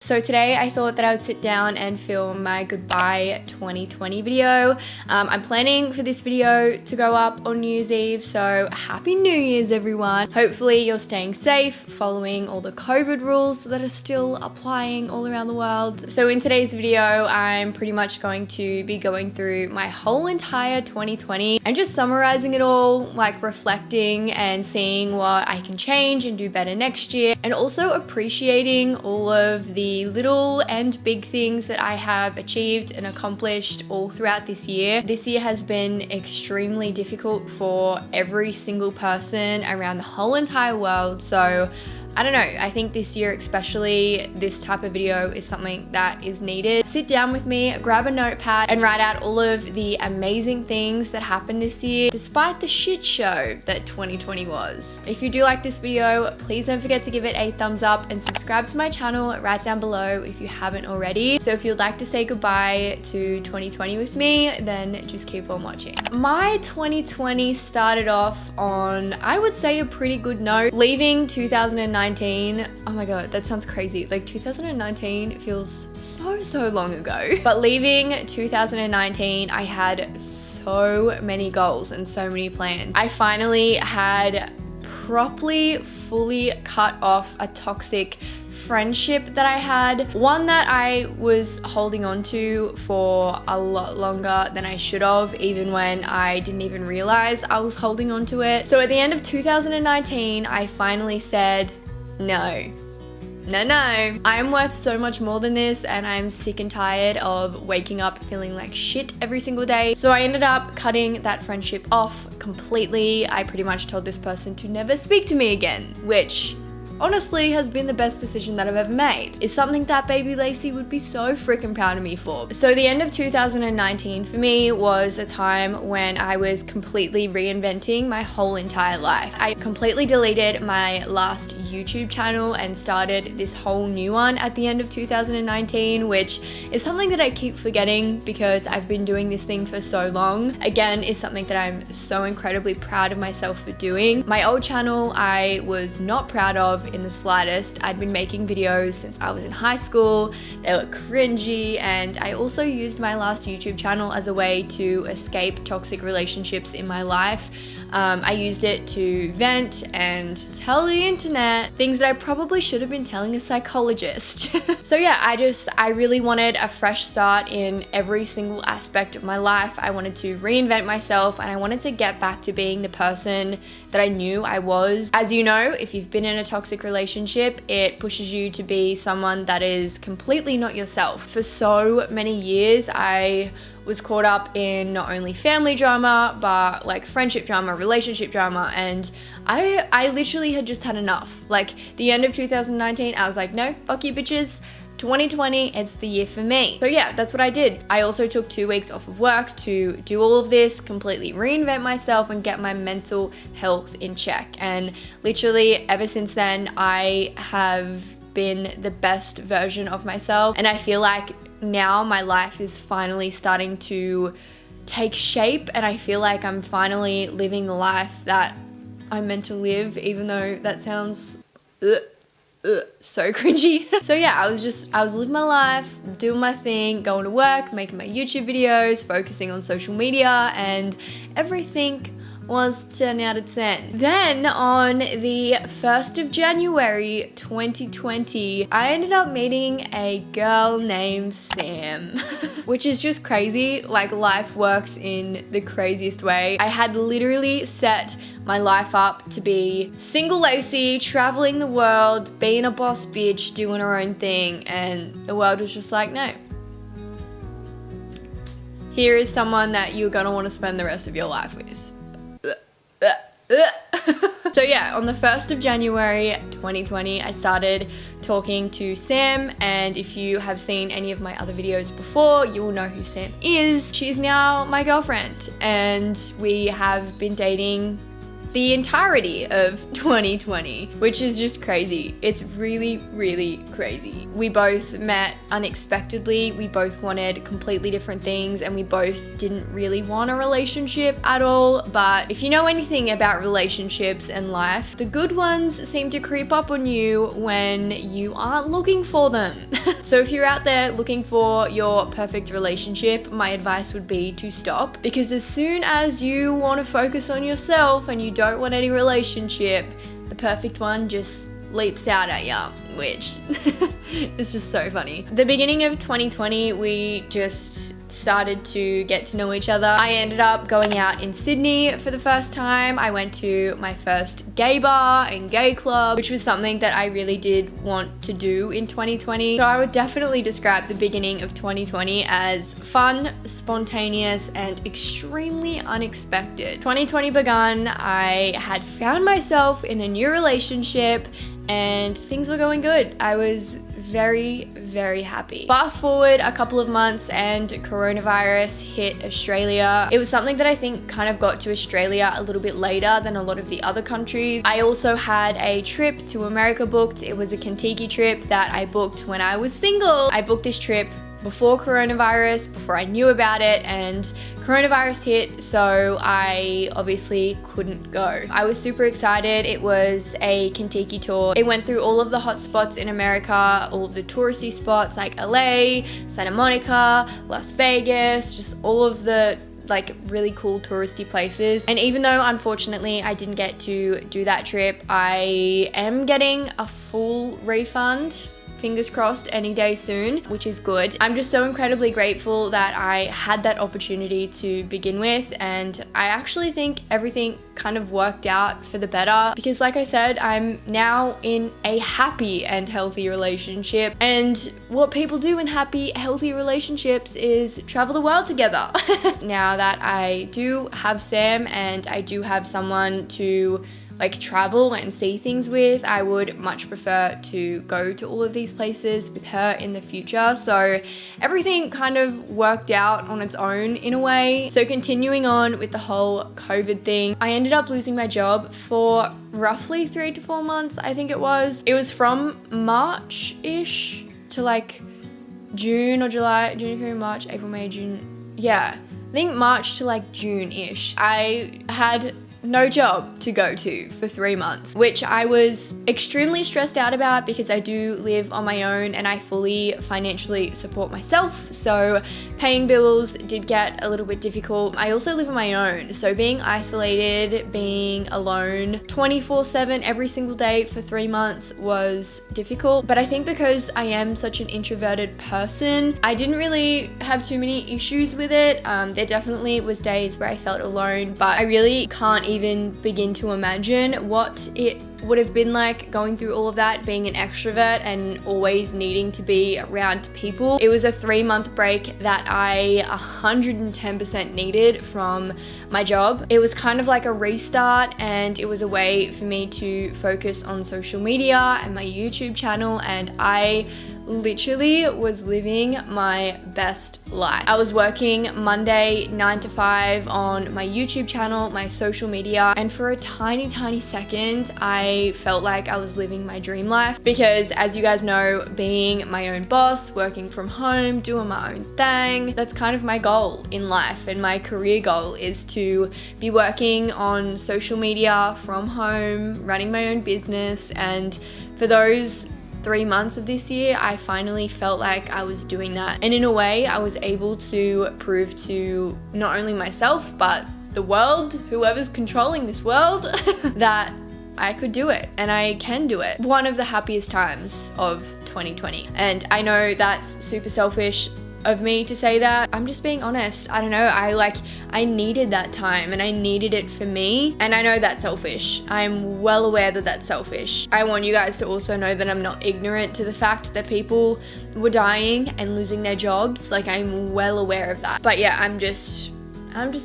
So today I thought that I would sit down and film my goodbye 2020 video. I'm planning for this video to go up on New Year's Eve, so happy New Year's everyone. Hopefully you're staying safe, following all the COVID rules that are still applying all around the world. So in today's video, I'm pretty much going to be going through my whole entire 2020 and just summarizing it all, like reflecting and seeing what I can change and do better next year, and also appreciating all of the little and big things that I have achieved and accomplished all throughout this year. This year has been extremely difficult for every single person around the whole entire world, so I don't know, I think this year especially, this type of video is something that is needed. Sit down with me, grab a notepad, and write out all of the amazing things that happened this year, despite the shit show that 2020 was. If you do like this video, please don't forget to give it a thumbs up and subscribe to my channel right down below if you haven't already. So if you'd like to say goodbye to 2020 with me, then just keep on watching. My 2020 started off on, I would say, a pretty good note. Leaving 2019, oh my god, that sounds crazy. Like 2019 feels so long ago. But leaving 2019, I had so many goals and so many plans. I finally had properly, fully cut off a toxic friendship that I had, one that I was holding on to for a lot longer than I should have, even when I didn't even realize I was holding on to it. So at the end of 2019, I finally said, no, I'm worth so much more than this, and I'm sick and tired of waking up feeling like shit every single day. So I ended up cutting that friendship off completely. I pretty much told this person to never speak to me again, which honestly has been the best decision that I've ever made. It's something that baby Lacey would be so freaking proud of me for. So the end of 2019 for me was a time when I was completely reinventing my whole entire life. I completely deleted my last YouTube channel and started this whole new one at the end of 2019, which is something that I keep forgetting because I've been doing this thing for so long. Again, is something that I'm so incredibly proud of myself for doing. My old channel I was not proud of in the slightest. I'd been making videos since I was in high school. They were cringy, and I also used my last YouTube channel as a way to escape toxic relationships in my life. I used it to vent and tell the internet things that I probably should have been telling a psychologist. So yeah, I really wanted a fresh start in every single aspect of my life. I wanted to reinvent myself, and I wanted to get back to being the person that I knew I was. As you know, if you've been in a toxic relationship, it pushes you to be someone that is completely not yourself. For so many years, I was caught up in not only family drama, but like friendship drama, relationship drama, and I literally had just had enough. Like the end of 2019, I was like, no, fuck you bitches. 2020, it's the year for me. So yeah, that's what I did. I also took 2 weeks off of work to do all of this, completely reinvent myself and get my mental health in check. And literally ever since then, I have been the best version of myself. And I feel like now my life is finally starting to take shape, and I feel like I'm finally living the life that I'm meant to live, even though that sounds so cringy. So yeah, I was living my life, doing my thing, going to work, making my YouTube videos, focusing on social media, and everything was 10 out of 10. Then on the 1st of January 2020, I ended up meeting a girl named Sam, which is just crazy. Like life works in the craziest way. I had literally set my life up to be single Lacey, traveling the world, being a boss bitch, doing her own thing, and the world was just like, no. Here is someone that you're gonna want to spend the rest of your life with. So yeah, on the 1st of January 2020, I started talking to Sam, and if you have seen any of my other videos before, you will know who Sam is. She's now my girlfriend, and we have been dating the entirety of 2020, which is just crazy. It's really, really crazy. We both met unexpectedly. We both wanted completely different things, and we both didn't really want a relationship at all. But if you know anything about relationships and life, the good ones seem to creep up on you when you aren't looking for them. So if you're out there looking for your perfect relationship, my advice would be to stop, because as soon as you want to focus on yourself and you don't want any relationship, the perfect one just leaps out at ya, which is just so funny. The beginning of 2020, we just started to get to know each other. I ended up going out in Sydney for the first time. I went to my first gay bar and gay club, which was something that I really did want to do in 2020. So I would definitely describe the beginning of 2020 as fun, spontaneous, and extremely unexpected. 2020 begun, I had found myself in a new relationship and things were going good. I was very, very happy. Fast forward a couple of months and coronavirus hit Australia. It was something that I think kind of got to Australia a little bit later than a lot of the other countries. I also had a trip to America booked. It was a Kentucky trip that I booked when I was single. I booked this trip before coronavirus, before I knew about it, and coronavirus hit, so I obviously couldn't go. I was super excited. It was a Kentucky tour. It went through all of the hot spots in America, all of the touristy spots like LA, Santa Monica, Las Vegas, just all of the like really cool touristy places. And even though unfortunately I didn't get to do that trip, I am getting a full refund, fingers crossed, any day soon, which is good. I'm just so incredibly grateful that I had that opportunity to begin with, and I actually think everything kind of worked out for the better, because like I said, I'm now in a happy and healthy relationship, and what people do in happy, healthy relationships is travel the world together. Now that I do have Sam and I do have someone to like travel and see things with, I would much prefer to go to all of these places with her in the future. So everything kind of worked out on its own in a way. So continuing on with the whole COVID thing, I ended up losing my job for roughly 3 to 4 months, I think it was. It was from March-ish to like June or July, June, February, March, April, May, June. Yeah, I think March to like June-ish. I had no job to go to for 3 months, which I was extremely stressed out about because I do live on my own and I fully financially support myself. So paying bills did get a little bit difficult. I also live on my own, so being isolated, being alone 24/7 every single day for 3 months was difficult. But I think because I am such an introverted person, I didn't really have too many issues with it. There definitely was days where I felt alone, but I really can't even begin to imagine what it would have been like going through all of that, being an extrovert and always needing to be around people. It was a 3-month break that I 110% needed from my job. It was kind of like a restart, and it was a way for me to focus on social media and my YouTube channel, and I literally was living my best life. I was working Monday 9 to 5 on my YouTube channel, my social media, and for a tiny second I felt like I was living my dream life, because as you guys know, being my own boss, working from home, doing my own thing, that's kind of my goal in life, and my career goal is to be working on social media from home, running my own business. And for those 3 months of this year, I finally felt like I was doing that. And in a way, I was able to prove to not only myself, but the world, whoever's controlling this world, that I could do it and I can do it. One of the happiest times of 2020. And I know that's super selfish of me to say that. I'm just being honest. I don't know, I needed that time and I needed it for me, and I know that's selfish. I'm well aware that that's selfish. I want you guys to also know that I'm not ignorant to the fact that people were dying and losing their jobs. Like, I'm well aware of that. But yeah, I'm just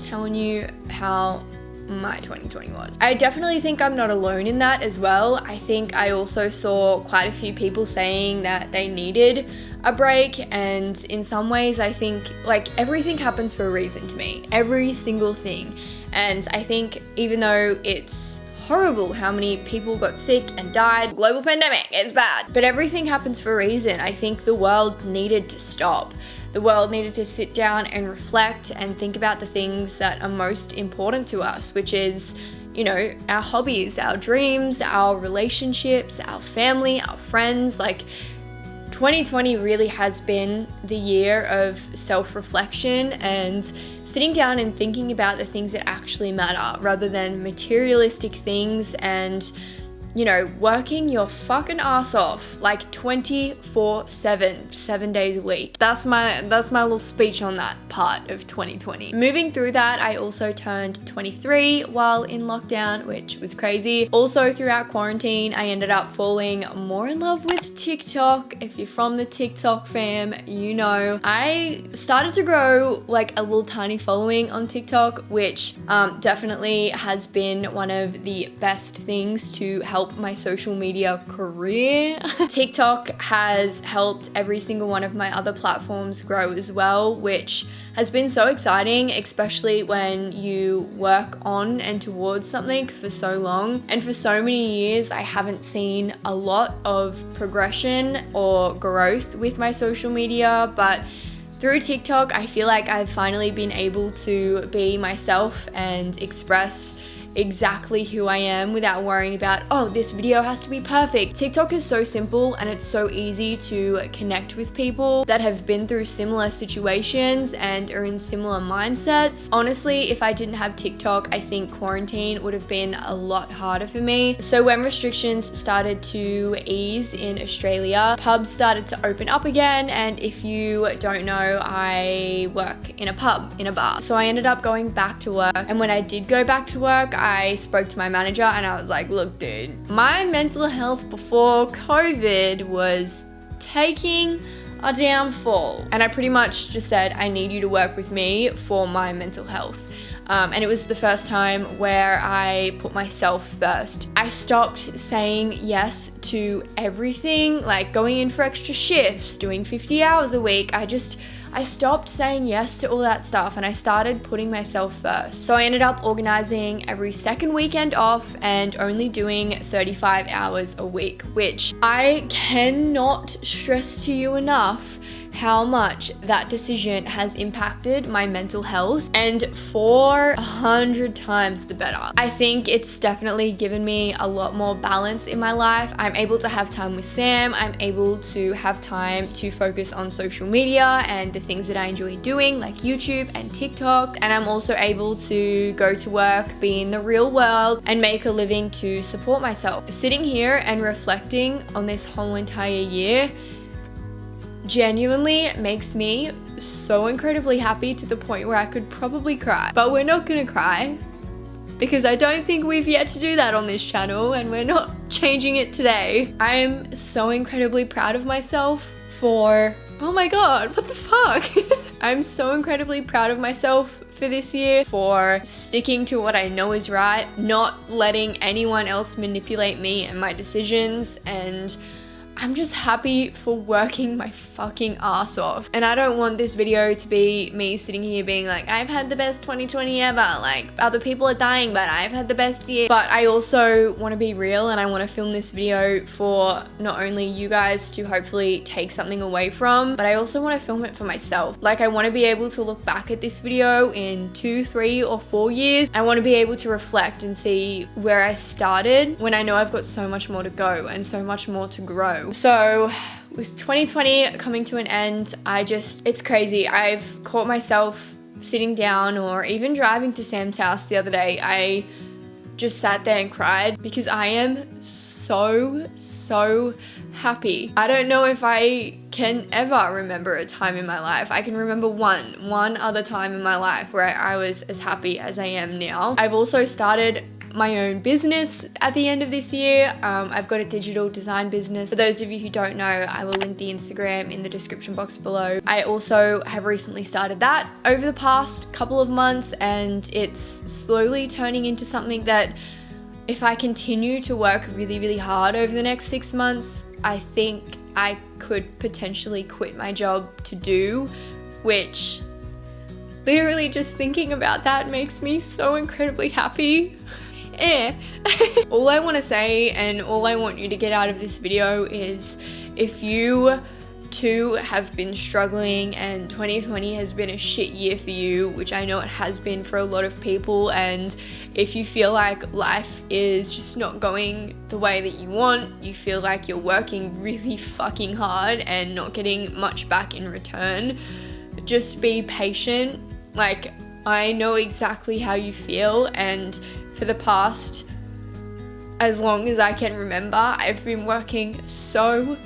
telling you how my 2020 was. I definitely think I'm not alone in that as well. I think I also saw quite a few people saying that they needed a break, and in some ways I think like everything happens for a reason to me, every single thing. And I think even though it's horrible how many people got sick and died. Global pandemic, it's bad. But everything happens for a reason. I think the world needed to stop. The world needed to sit down and reflect and think about the things that are most important to us, which is, you know, our hobbies, our dreams, our relationships, our family, our friends. Like, 2020 really has been the year of self-reflection and sitting down and thinking about the things that actually matter rather than materialistic things and, you know, working your fucking ass off like 24/7, 7 days a week. That's my little speech on that part of 2020. Moving through that, I also turned 23 while in lockdown, which was crazy. Also throughout quarantine, I ended up falling more in love with TikTok. If you're from the TikTok fam, you know. I started to grow like a little tiny following on TikTok, which definitely has been one of the best things to help my social media career. TikTok has helped every single one of my other platforms grow as well, which has been so exciting, especially when you work on and towards something for so long. And for so many years, I haven't seen a lot of progression or growth with my social media, but through TikTok, I feel like I've finally been able to be myself and express exactly who I am without worrying about, oh, this video has to be perfect. TikTok is so simple and it's so easy to connect with people that have been through similar situations and are in similar mindsets. Honestly, if I didn't have TikTok, I think quarantine would have been a lot harder for me. So when restrictions started to ease in Australia, pubs started to open up again, and if you don't know, I work in a pub, in a bar. So I ended up going back to work, and when I did go back to work, I spoke to my manager and I was like, look dude, my mental health before COVID was taking a downfall. And I pretty much just said, I need you to work with me for my mental health. And it was the first time where I put myself first. I stopped saying yes to everything, like going in for extra shifts, doing 50 hours a week. I stopped saying yes to all that stuff and I started putting myself first. So I ended up organizing every second weekend off and only doing 35 hours a week, which I cannot stress to you enough how much that decision has impacted my mental health, and 400 times the better. I think it's definitely given me a lot more balance in my life. I'm able to have time with Sam. I'm able to have time to focus on social media and the things that I enjoy doing, like YouTube and TikTok. And I'm also able to go to work, be in the real world, and make a living to support myself. Sitting here and reflecting on this whole entire year genuinely makes me so incredibly happy, to the point where I could probably cry. But we're not gonna cry, because I don't think we've yet to do that on this channel, and we're not changing it today. I am so incredibly proud of myself for, oh my god, what the fuck? I'm so incredibly proud of myself for this year, for sticking to what I know is right, not letting anyone else manipulate me and my decisions, and I'm just happy for working my fucking ass off. And I don't want this video to be me sitting here being like, I've had the best 2020 ever, like other people are dying but I've had the best year. But I also want to be real, and I want to film this video for not only you guys to hopefully take something away from, but I also want to film it for myself. Like, I want to be able to look back at this video in 2, 3, or 4 years. I want to be able to reflect and see where I started, when I know I've got so much more to go and so much more to grow. So with 2020 coming to an end, it's crazy. I've caught myself sitting down or even driving to Sam's house the other day. I just sat there and cried because I am so happy. I don't know if I can ever remember a time in my life. I can remember one other time in my life where I was as happy as I am now. I've also started my own business at the end of this year. I've got a digital design business. For those of you who don't know, I will link the Instagram in the description box below. I also have recently started that over the past couple of months, and it's slowly turning into something that, if I continue to work really hard over the next 6 months, I think I could potentially quit my job to do, which literally just thinking about that makes me so incredibly happy. All I want to say and all I want you to get out of this video is, if you too have been struggling and 2020 has been a shit year for you, which I know it has been for a lot of people, and if you feel like life is just not going the way that you want, you feel like you're working really fucking hard and not getting much back in return, just be patient. Like, I know exactly how you feel, and for the past, as long as I can remember, I've been working so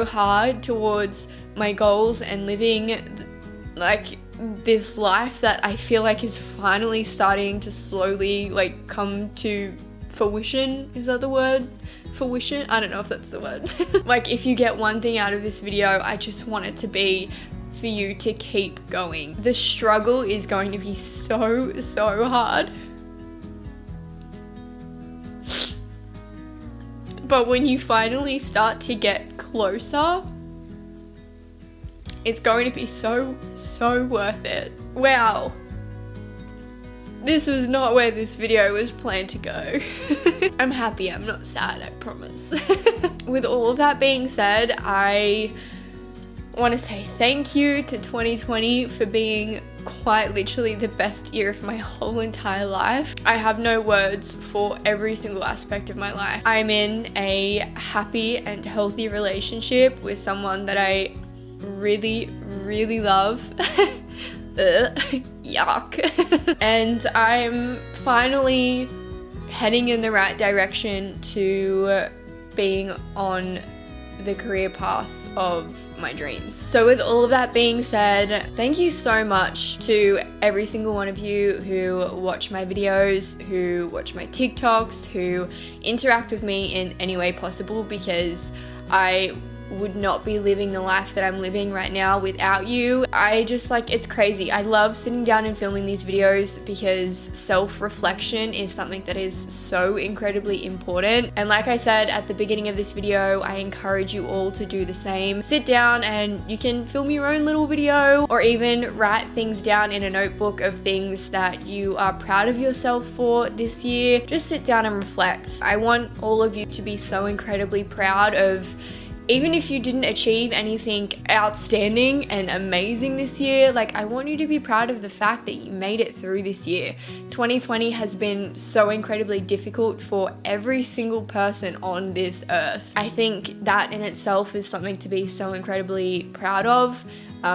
hard towards my goals and living like this life that I feel like is finally starting to slowly like come to fruition. Is that the word? Fruition? I don't know if that's the word. Like, if you get one thing out of this video, I just want it to be for you to keep going. The struggle is going to be so hard. But when you finally start to get closer, it's going to be so worth it. Wow. This was not where this video was planned to go. I'm happy, I'm not sad, I promise. With all of that being said, I want to say thank you to 2020 for being quite literally the best year of my whole entire life. I have no words for every single aspect of my life. I'm in a happy and healthy relationship with someone that I really love. Yuck. And I'm finally heading in the right direction to being on the career path of my dreams. So with all of that being said, thank you so much to every single one of you who watch my videos, who watch my TikToks, who interact with me in any way possible, because I would not be living the life that I'm living right now without you. I just like, it's crazy. I love sitting down and filming these videos because self-reflection is something that is so incredibly important. And like I said at the beginning of this video, I encourage you all to do the same. Sit down and you can film your own little video, or even write things down in a notebook of things that you are proud of yourself for this year. Just sit down and reflect. I want all of you to be so incredibly proud of, even if you didn't achieve anything outstanding and amazing this year, like, I want you to be proud of the fact that you made it through this year. 2020 has been so incredibly difficult for every single person on this earth. I think that in itself is something to be so incredibly proud of.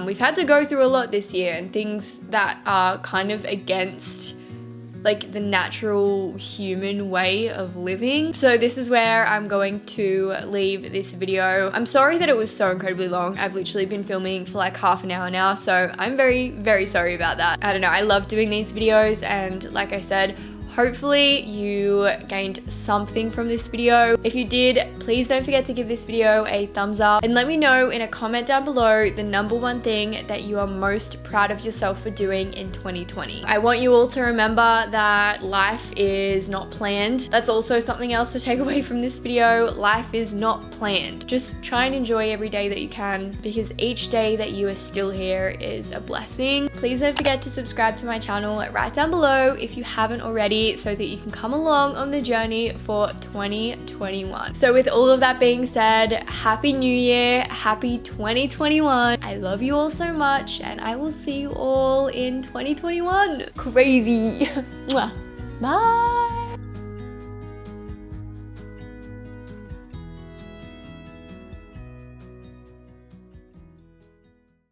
We've had to go through a lot this year, and things that are kind of against like the natural human way of living. So this is where I'm going to leave this video. I'm sorry that it was so incredibly long. I've literally been filming for like half an hour now, so I'm very sorry about that. I don't know, I love doing these videos, and like I said, hopefully you gained something from this video. If you did, please don't forget to give this video a thumbs up, and let me know in a comment down below the #1 thing that you are most proud of yourself for doing in 2020. I want you all to remember that life is not planned. That's also something else to take away from this video. Life is not planned. Just try and enjoy every day that you can, because each day that you are still here is a blessing. Please don't forget to subscribe to my channel right down below if you haven't already, so that you can come along on the journey for 2021. So with all of that being said, Happy New Year, Happy 2021. I love you all so much, and I will see you all in 2021. Crazy. Bye.